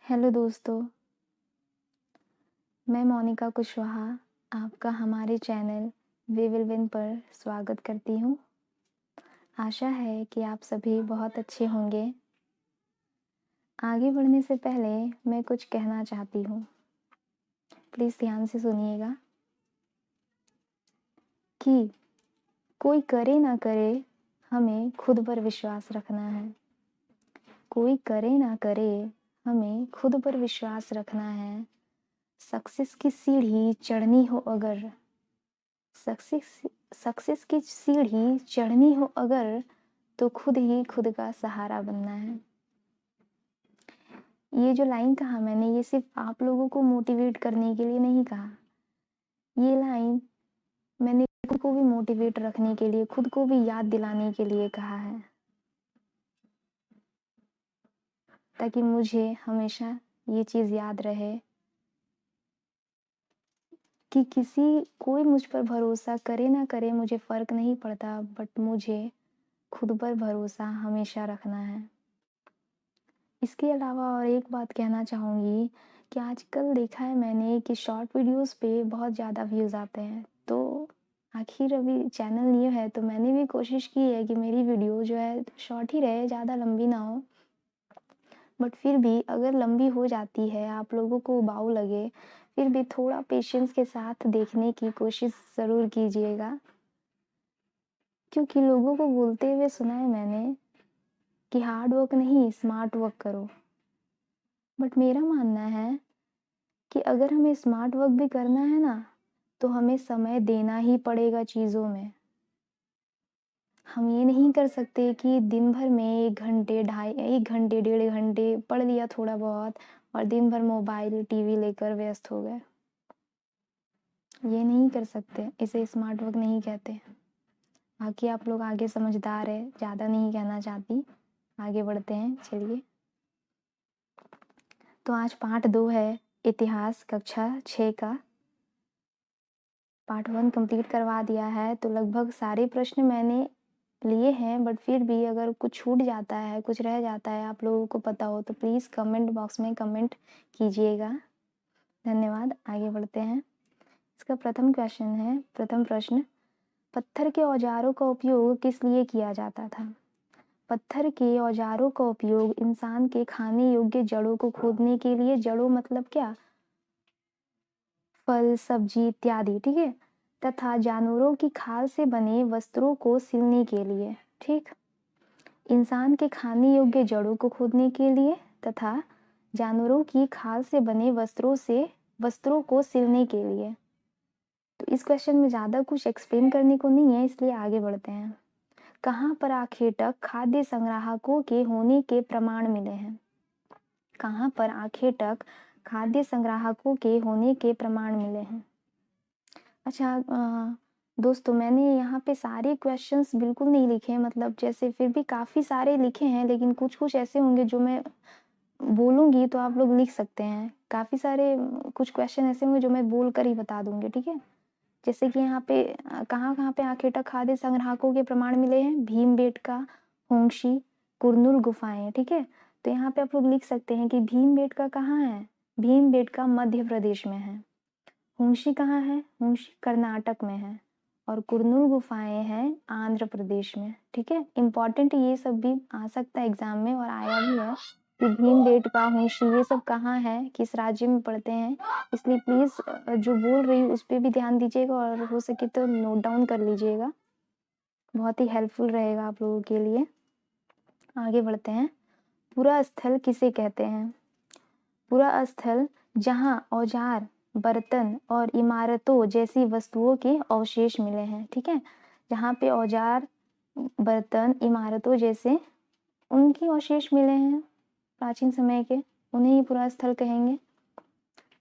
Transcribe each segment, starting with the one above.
Hello दोस्तों, मैं मोनिका कुशवाहा आपका हमारे चैनल वी विल विन पर स्वागत करती हूँ। आशा है कि आप सभी बहुत अच्छे होंगे। आगे बढ़ने से पहले मैं कुछ कहना चाहती हूँ, प्लीज़ ध्यान से सुनिएगा कि कोई करे ना करे, हमें खुद पर विश्वास रखना है। कोई करे ना करे, हमें खुद पर विश्वास रखना है। सक्सेस की सीढ़ी चढ़नी हो अगर सक्सेस की सीढ़ी चढ़नी हो अगर, तो खुद ही खुद का सहारा बनना है। ये जो लाइन कहा मैंने, ये सिर्फ आप लोगों को मोटिवेट करने के लिए नहीं कहा। ये लाइन मैंने खुद को भी मोटिवेट रखने के लिए, खुद को भी याद दिलाने के लिए कहा है, ताकि मुझे हमेशा ये चीज़ याद रहे कि कोई मुझ पर भरोसा करे ना करे, मुझे फ़र्क नहीं पड़ता, बट मुझे खुद पर भरोसा हमेशा रखना है। इसके अलावा और एक बात कहना चाहूँगी कि आजकल देखा है मैंने कि शॉर्ट वीडियोस पे बहुत ज़्यादा व्यूज़ आते हैं। तो आखिर अभी चैनल न्यू है, तो मैंने भी कोशिश की है कि मेरी वीडियो जो है शॉर्ट ही रहे, ज़्यादा लंबी ना हो। बट फिर भी अगर लंबी हो जाती है, आप लोगों को उबाऊ लगे, फिर भी थोड़ा पेशेंस के साथ देखने की कोशिश ज़रूर कीजिएगा। क्योंकि लोगों को बोलते हुए सुना है मैंने कि हार्ड वर्क नहीं, स्मार्ट वर्क करो। बट मेरा मानना है कि अगर हमें स्मार्ट वर्क भी करना है ना, तो हमें समय देना ही पड़ेगा चीज़ों में। हम ये नहीं कर सकते कि दिन भर में 1 घंटे, 1 घंटे, 1.5 घंटे पढ़ लिया थोड़ा बहुत और दिन भर मोबाइल, टीवी लेकर व्यस्त हो गए। ये नहीं कर सकते, इसे स्मार्ट वर्क नहीं कहते। बाकी आप लोग आगे समझदार है, ज़्यादा नहीं कहना चाहती। आगे बढ़ते हैं, चलिए। तो आज पार्ट 2 है इतिहास कक्षा 6 का। पार्ट 1 कंप्लीट करवा दिया है, तो लगभग सारे प्रश्न मैंने लिए हैं, बट फिर भी अगर कुछ छूट जाता है, कुछ रह जाता है, आप लोगों को पता हो, तो प्लीज़ कमेंट बॉक्स में कमेंट कीजिएगा। धन्यवाद। आगे बढ़ते हैं। इसका प्रथम प्रश्न, पत्थर के औजारों का उपयोग किस लिए किया जाता था? पत्थर के औजारों का उपयोग इंसान के खाने योग्य जड़ों को खोदने के लिए, जड़ों मतलब क्या? फल, सब्जी इत्यादि, ठीक है, तथा जानवरों की खाल से बने वस्त्रों को सिलने के लिए, ठीक। इंसान के खाने योग्य जड़ों को खोदने के लिए तथा जानवरों की खाल से बने वस्त्रों को सिलने के लिए। तो इस क्वेश्चन में ज़्यादा कुछ एक्सप्लेन करने को नहीं है, इसलिए आगे बढ़ते हैं। कहाँ पर आखिर तक खाद्य संग्राहकों के होने के प्रमाण मिले हैं? कहाँ पर आखिर तक खाद्य संग्राहकों के होने के प्रमाण मिले हैं? अच्छा दोस्तों, मैंने यहाँ पे सारे क्वेश्चंस बिल्कुल नहीं लिखे हैं, मतलब जैसे फिर भी काफ़ी सारे लिखे हैं, लेकिन कुछ-कुछ ऐसे होंगे जो मैं बोलूँगी तो आप लोग लिख सकते हैं। काफ़ी सारे कुछ क्वेश्चन ऐसे होंगे जो मैं बोल कर ही बता दूँगी, ठीक है? जैसे कि यहाँ पे कहाँ-कहाँ पे आखिर तक खाद्य संग्राहकों के प्रमाण मिले हैं? भीमबेटका, होंगशी, कुरनूल गुफाएँ, ठीक है? तो यहाँ पे आप लोग लिख सकते हैं कि भीमबेटका कहाँ है? भीमबेटका मध्य प्रदेश में है। होंगशी कहाँ है? होंगशी कर्नाटक में है और कुरनूल गुफाएं हैं आंध्र प्रदेश में, ठीक है। इम्पॉर्टेंट ये सब भी आ सकता है एग्जाम में और आया भी है कि भीमबेटका, होंगशी ये सब कहाँ है, किस राज्य में पड़ते हैं। इसलिए प्लीज़ जो बोल रही हूँ उस पर भी ध्यान दीजिएगा और हो सके तो नोट डाउन कर लीजिएगा, बहुत ही हेल्पफुल रहेगा आप लोगों के लिए। आगे बढ़ते हैं। पुरा स्थल किसे कहते हैं? पुरा स्थल जहाँ औजार, बर्तन और इमारतों जैसी वस्तुओं के अवशेष मिले हैं, ठीक है। जहाँ पे औजार, बर्तन, इमारतों जैसे उनके अवशेष मिले हैं प्राचीन समय के, उन्हें ही पुरा स्थल कहेंगे।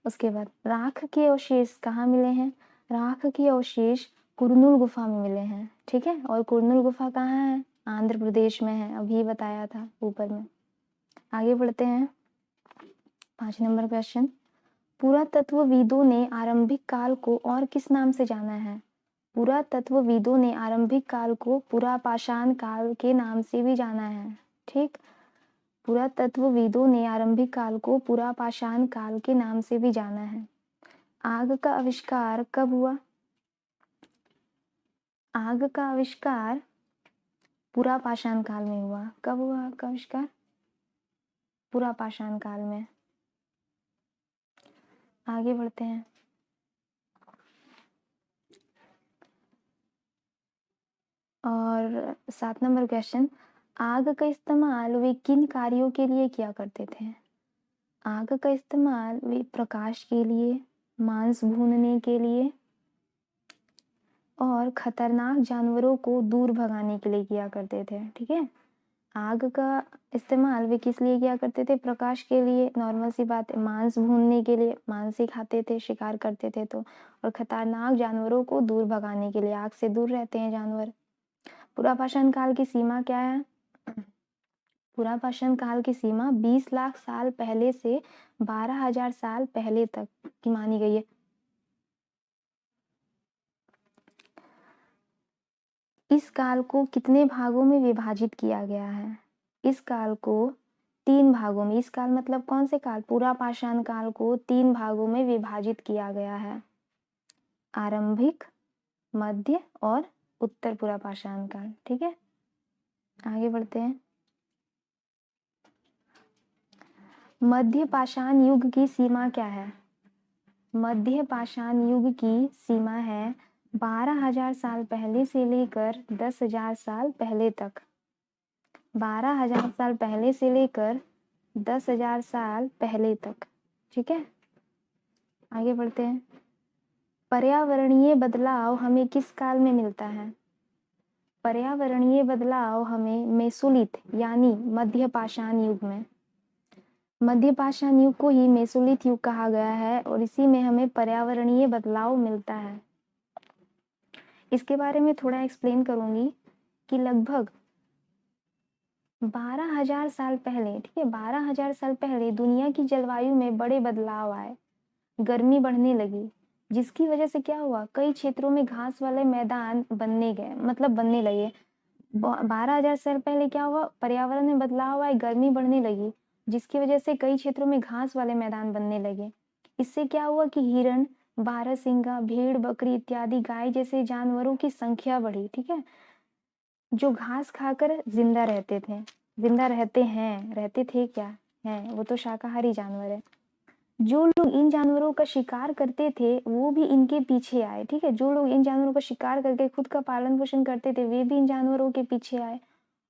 उसके बाद राख के अवशेष कहाँ मिले हैं? राख के अवशेष कुरनूल गुफा में मिले हैं, ठीक है। और कुरनूल गुफा कहाँ है? आंध्र प्रदेश में है, अभी बताया था ऊपर में। आगे बढ़ते हैं। 5 नंबर क्वेश्चन, पुरातत्वविदों ने आरंभिक काल को और किस नाम से जाना है? पुरातत्वविदों ने आरंभिक काल को पुरापाषाण काल के नाम से भी जाना है, ठीक। पुरातत्वविदों ने आरंभिक काल को पुरापाषाण काल के नाम से भी जाना है। आग का आविष्कार कब हुआ? आग का आविष्कार पुरापाषाण काल में हुआ। कब हुआ आग का आविष्कार? पुरापाषाण काल में। आगे बढ़ते हैं। और 7 नंबर क्वेश्चन, आग का इस्तेमाल वे किन कार्यों के लिए किया करते थे? आग का इस्तेमाल वे प्रकाश के लिए, मांस भूनने के लिए और खतरनाक जानवरों को दूर भगाने के लिए किया करते थे। ठीक है, आग का इस्तेमाल वे किस लिए किया करते थे? प्रकाश के लिए, नॉर्मल सी बात है। मांस भूनने के लिए, मांस ही खाते थे, शिकार करते थे तो। और खतरनाक जानवरों को दूर भगाने के लिए, आग से दूर रहते हैं जानवर। पुरापाषाण काल की सीमा क्या है? पुरापाषाण काल की सीमा 20 लाख साल पहले से 12,000 साल पहले तक की मानी गई है। इस काल को कितने भागों में विभाजित किया गया है? इस काल को 3 भागों में, इस काल मतलब कौन से काल? पुरापाषाण काल को 3 भागों में विभाजित किया गया है। आरंभिक, मध्य और उत्तर पुरापाषाण काल। ठीक है, आगे बढ़ते हैं। मध्य पाषाण युग की सीमा क्या है? मध्य पाषाण युग की सीमा है 12,000 साल पहले से लेकर 10,000 साल पहले तक। 12,000 साल पहले से लेकर 10,000 साल पहले तक। ठीक है, आगे बढ़ते हैं। पर्यावरणीय बदलाव हमें किस काल में मिलता है? पर्यावरणीय बदलाव हमें मेसोलिथ यानी मध्य पाषाण युग में। मध्य पाषाण युग को ही मेसोलिथ युग कहा गया है और इसी में हमें पर्यावरणीय बदलाव मिलता है। इसके बारे में थोड़ा एक्सप्लेन करूंगी कि लगभग 12,000 साल पहले, ठीक है, 12,000 साल पहले दुनिया की जलवायु में बड़े बदलाव आए। गर्मी बढ़ने लगी, जिसकी वजह से क्या हुआ? कई क्षेत्रों में घास वाले मैदान बनने गए, मतलब बनने लगे। 12,000 साल पहले क्या हुआ? पर्यावरण में बदलाव आए, गर्मी बढ़ने लगी, जिसकी वजह से कई क्षेत्रों में घास वाले मैदान बनने लगे। इससे क्या हुआ कि हिरण, बारहसिंगा, भेड़, बकरी इत्यादि गाय जैसे जानवरों की संख्या बढ़ी। ठीक है, जो घास खाकर जिंदा रहते थे, जिंदा रहते हैं, रहते थे क्या हैं, वो तो शाकाहारी जानवर है। जो लोग इन जानवरों का शिकार करते थे वो भी इनके पीछे आए। ठीक है, जो लोग इन जानवरों का शिकार करके खुद का पालन पोषण करते थे वे भी इन जानवरों के पीछे आए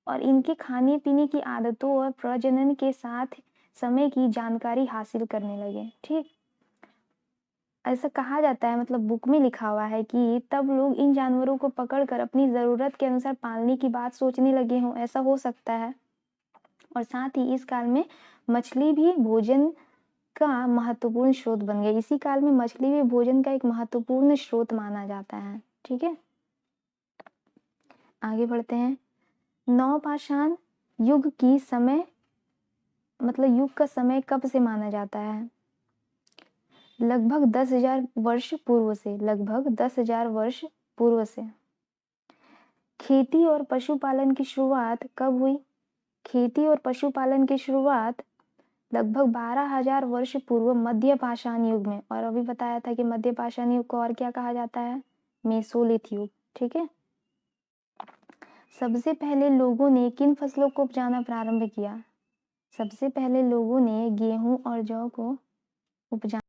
और इनके खाने पीने की आदतों और प्रजनन के साथ समय की जानकारी हासिल करने लगे। ठीक, ऐसा कहा जाता है, मतलब बुक में लिखा हुआ है कि तब लोग इन जानवरों को पकड़कर अपनी जरूरत के अनुसार पालने की बात सोचने लगे हों, ऐसा हो सकता है। और साथ ही इस काल में मछली भी भोजन का महत्वपूर्ण स्रोत बन गई। इसी काल में मछली भी भोजन का एक महत्वपूर्ण स्रोत माना जाता है। ठीक है, आगे बढ़ते हैं। नवपाषाण युग की समय, मतलब युग का समय कब से माना जाता है? लगभग 10,000 वर्ष पूर्व से, लगभग 10,000 वर्ष पूर्व से। खेती और पशुपालन की शुरुआत कब हुई? खेती और पशुपालन की शुरुआत लगभग 12,000 वर्ष पूर्व मध्य पाषाण युग में। और अभी बताया था कि मध्य पाषाण युग को और क्या कहा जाता है? मेसोलिथ युग। ठीक है, सबसे पहले लोगों ने किन फसलों को उपजाना प्रारंभ किया? सबसे पहले लोगों ने गेहूं और जौ को उपजाना